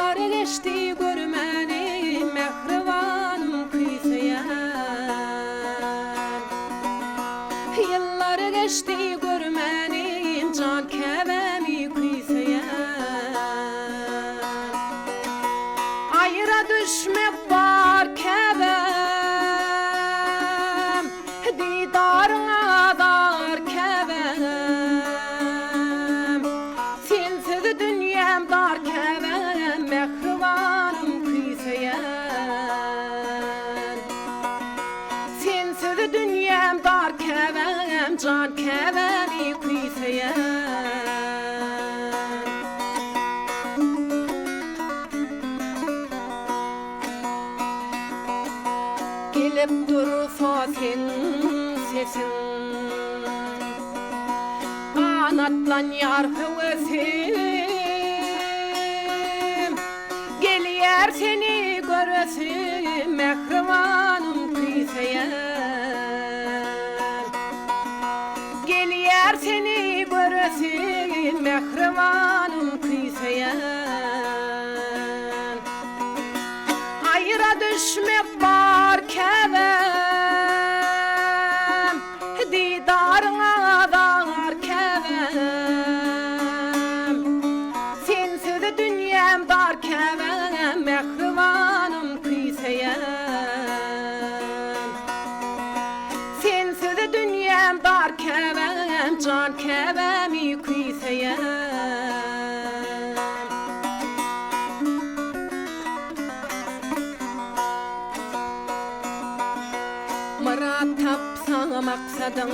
Yıllar geçti görmeni mehribanım kıysayan. Yıllar geçti görmeni can kevemi kıysayan. Ayra düşmek var kevem, didarına dar kevem. Sensiz dünyam dar kevem, mehribanım kıysayan. Sensiz dünyam dar kevem, can kevemi kıysayan. Gelip dursa sen sesin, kanatlan yar hevesim. Geliyer seni göresim, mehribanım kıysayan. Geliyer seni göresim, mehribanım kıysayan. Ayra düşmek var kevem, didarına dar kevem. Sensiz dünyam dar kevem, mehribanım kıysayan. Sensiz dünyam dar kevem, can kevemi kıysayan. Muratap sana maksadın,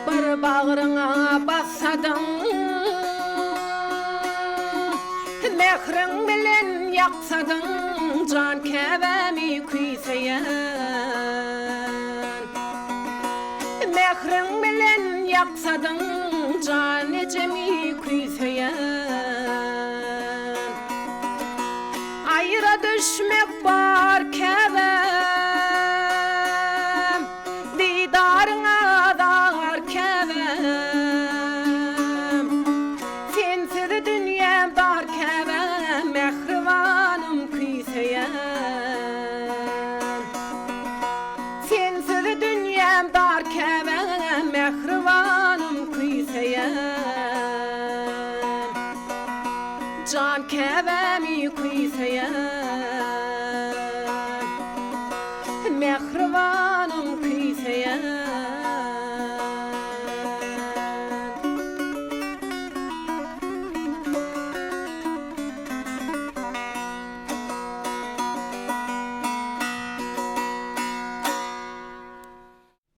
bir bağrına basadın. Mehrin bilen yaksadın, can kevemi kıysayan. Mehrin bilen yaksadın, can ecemi kıysayan. Ayra düşmek var kevem, didarına dar kevem. Sensiz dünyam dar kevem, mehribanım kıysayan. Sensiz dünyam dar kevem, mehribanım kıysayan. Can kevemi kıysayan, mehriban.